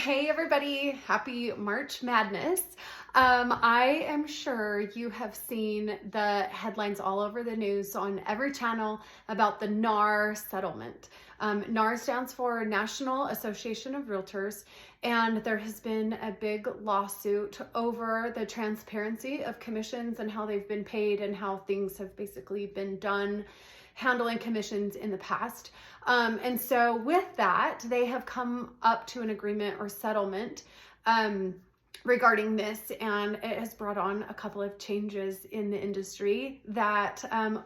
Hey everybody, happy March Madness. I am sure you have seen the headlines all over the news on every channel about the NAR settlement. NAR stands for National Association of Realtors, and there has been a big lawsuit over the transparency of commissions and how they've been paid and how things have basically been done handling commissions in the past. And so with that, they have come up to an agreement or settlement regarding this, and it has brought on a couple of changes in the industry that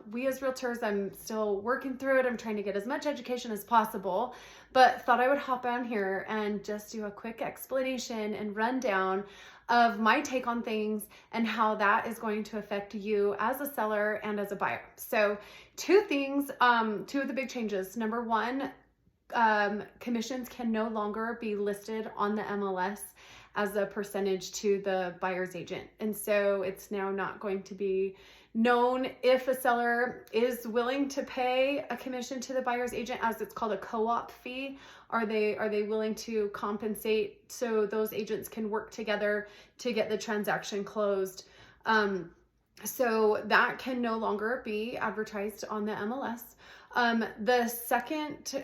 we as realtors, I'm still working through it. I'm trying to get as much education as possible, but thought I would hop on here and just do a quick explanation and rundown of my take on things and how that is going to affect you as a seller and as a buyer. So two things, two of the big changes. Number one, commissions can no longer be listed on the MLS as a percentage to the buyer's agent. And so it's now not going to be known if a seller is willing to pay a commission to the buyer's agent, as it's called a co-op fee. Are they willing to compensate so those agents can work together to get the transaction closed? So that can no longer be advertised on the MLS. The second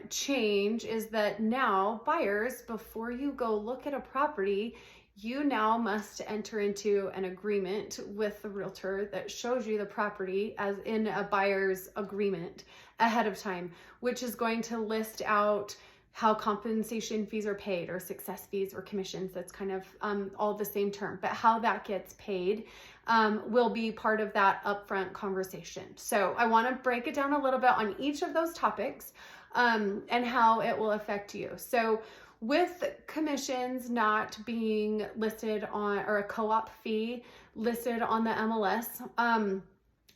change is that now buyers, before you go look at a property, you now must enter into an agreement with the realtor that shows you the property as in a buyer's agreement ahead of time, which is going to list out how compensation fees are paid, or success fees or commissions. That's kind of all the same term, but how that gets paid will be part of that upfront conversation. So I want to break it down a little bit on each of those topics and how it will affect you. So with commissions not being listed on, or a co-op fee listed on the MLS,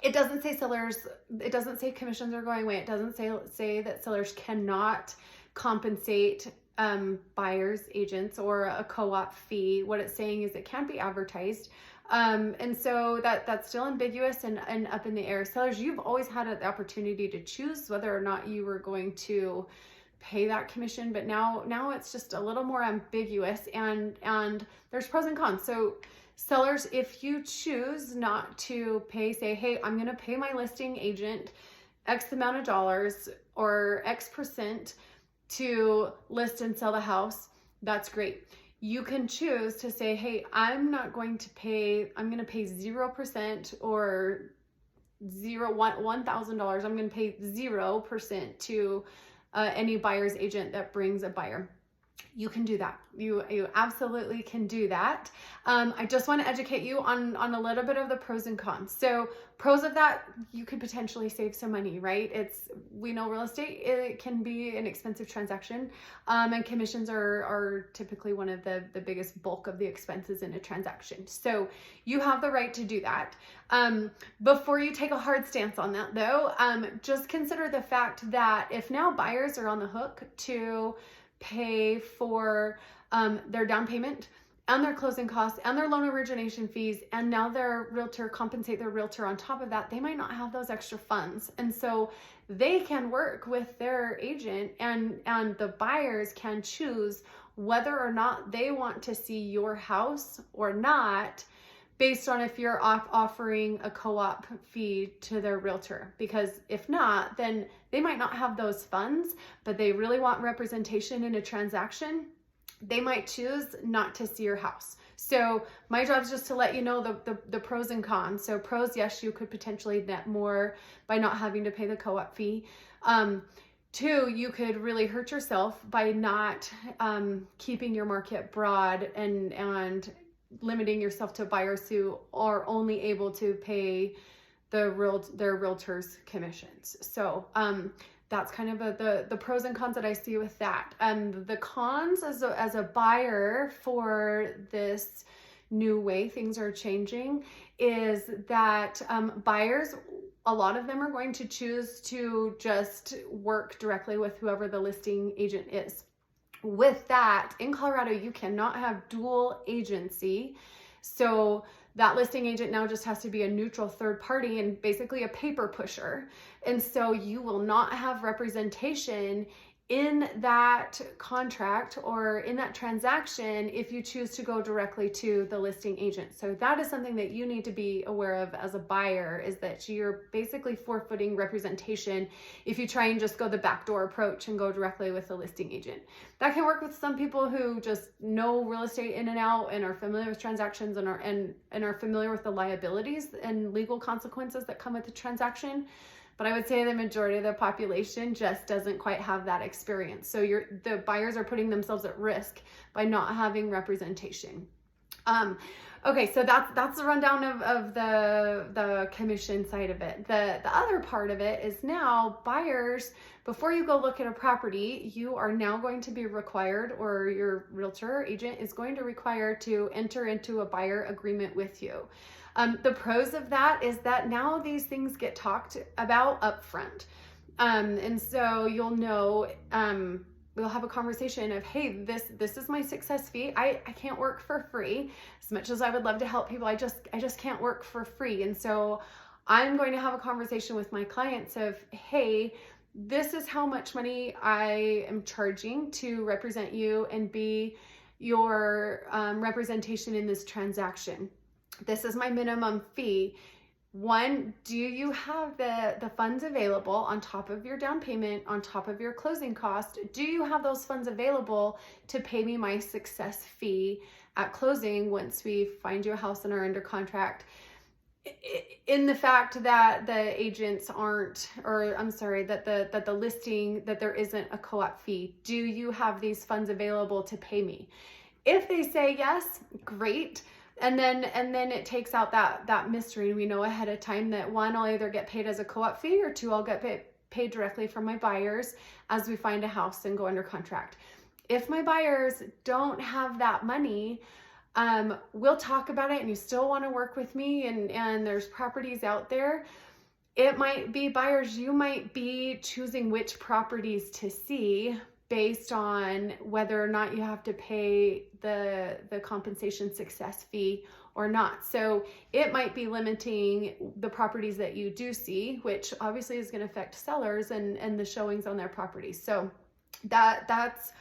it doesn't say sellers, it doesn't say commissions are going away. It doesn't say that sellers cannot compensate buyers, agents, or a co-op fee. What it's saying is it can't be advertised. And so that's still ambiguous and up in the air. Sellers, you've always had the opportunity to choose whether or not you were going to pay that commission, but now it's just a little more ambiguous, and there's pros and cons. So sellers, if you choose not to pay, say, hey, I'm going to pay my listing agent X amount of dollars or X percent to list and sell the house, that's great. You can choose to say, hey, I'm going to pay 0% or $1,000. I'm going to pay 0% to any buyer's agent that brings a buyer. You can do that. You absolutely can do that. I just want to educate you on a little bit of the pros and cons. So pros of that, you could potentially save some money, right? We know real estate, it can be an expensive transaction, and commissions are typically one of the biggest bulk of the expenses in a transaction. So you have the right to do that. Before you take a hard stance on that though, just consider the fact that if now buyers are on the hook to pay for their down payment and their closing costs and their loan origination fees, and now their realtor compensate their realtor on top of that, they might not have those extra funds. And so they can work with their agent, and the buyers can choose whether or not they want to see your house or not, based on if you're offering a co-op fee to their realtor. Because if not, then they might not have those funds, but they really want representation in a transaction. They might choose not to see your house. So my job is just to let you know the pros and cons. So pros, yes, you could potentially net more by not having to pay the co-op fee. Two, you could really hurt yourself by not keeping your market broad and limiting yourself to buyers who are only able to pay their realtors' commissions. So that's kind of the pros and cons that I see with that. The cons as a buyer for this new way things are changing is that buyers, a lot of them are going to choose to just work directly with whoever the listing agent is. With that, in Colorado, you cannot have dual agency. So that listing agent now just has to be a neutral third party and basically a paper pusher. And so you will not have representation in that contract or in that transaction if you choose to go directly to the listing agent. So that is something that you need to be aware of as a buyer, is that you're basically forfeiting representation if you try and just go the backdoor approach and go directly with the listing agent. That can work with some people who just know real estate in and out and are familiar with transactions and are familiar with the liabilities and legal consequences that come with the transaction. But I would say the majority of the population just doesn't quite have that experience. So the buyers are putting themselves at risk by not having representation. Okay, so that's the rundown of the commission side of it. The other part of it is now buyers, before you go look at a property, you are now going to be required, or your realtor or agent is going to require to enter into a buyer agreement with you. The pros of that is that now these things get talked about upfront. And so you'll know, we'll have a conversation of, hey, this is my success fee. I can't work for free. As much as I would love to help people, I just can't work for free. And so I'm going to have a conversation with my clients of, hey, this is how much money I am charging to represent you and be your representation in this transaction. This is my minimum fee. One, do you have the funds available on top of your down payment, on top of your closing cost? Do you have those funds available to pay me my success fee at closing once we find you a house and are under contract? In the fact that the agents aren't, or I'm sorry, that the listing, that there isn't a co-op fee, do you have these funds available to pay me? If they say yes, great. And then it takes out that mystery. We know ahead of time that one, I'll either get paid as a co-op fee, or two, I'll get paid directly from my buyers as we find a house and go under contract. If my buyers don't have that money, we'll talk about it and you still want to work with me, and there's properties out there. It might be buyers, you might be choosing which properties to see based on whether or not you have to pay the compensation success fee or not. So it might be limiting the properties that you do see, which obviously is going to affect sellers and the showings on their properties. So that's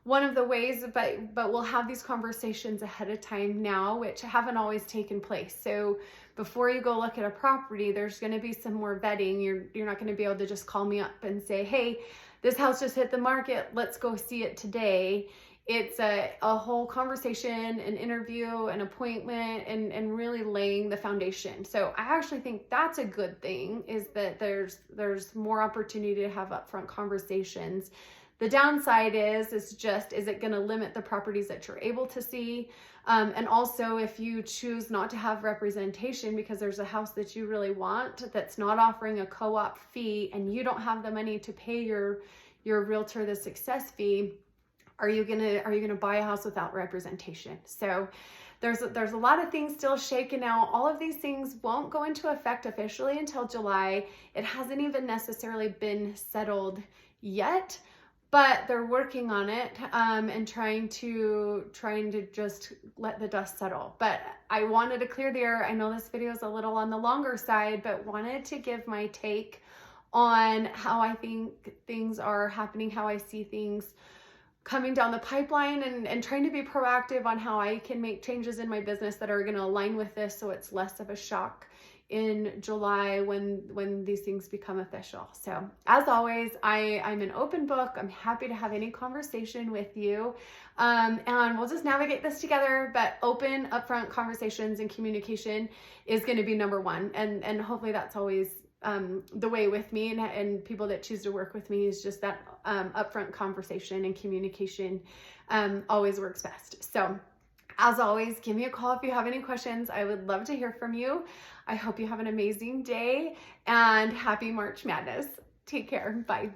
one of the ways, but we'll have these conversations ahead of time now, which haven't always taken place. So before you go look at a property, there's going to be some more vetting. You're not going to be able to just call me up and say, hey, this house just hit the market, let's go see it today. It's a whole conversation, an interview, an appointment, and really laying the foundation. So I actually think that's a good thing, is that there's more opportunity to have upfront conversations. The downside is it going to limit the properties that you're able to see? And also, if you choose not to have representation because there's a house that you really want that's not offering a co-op fee, and you don't have the money to pay your realtor the success fee, are you gonna buy a house without representation? So there's a lot of things still shaking out. All of these things won't go into effect officially until July. It hasn't even necessarily been settled yet, but they're working on it, and trying to just let the dust settle. But I wanted to clear the air. I know this video is a little on the longer side, but wanted to give my take on how I think things are happening, how I see things coming down the pipeline, and trying to be proactive on how I can make changes in my business that are going to align with this, so it's less of a shock in July when these things become official. So as always, I'm an open book. I'm happy to have any conversation with you, and we'll just navigate this together. But open, upfront conversations and communication is going to be number one, and hopefully that's always the way with me, and people that choose to work with me, is just that upfront conversation and communication always works best. So as always, give me a call if you have any questions. I would love to hear from you. I hope you have an amazing day, and happy March Madness. Take care. Bye.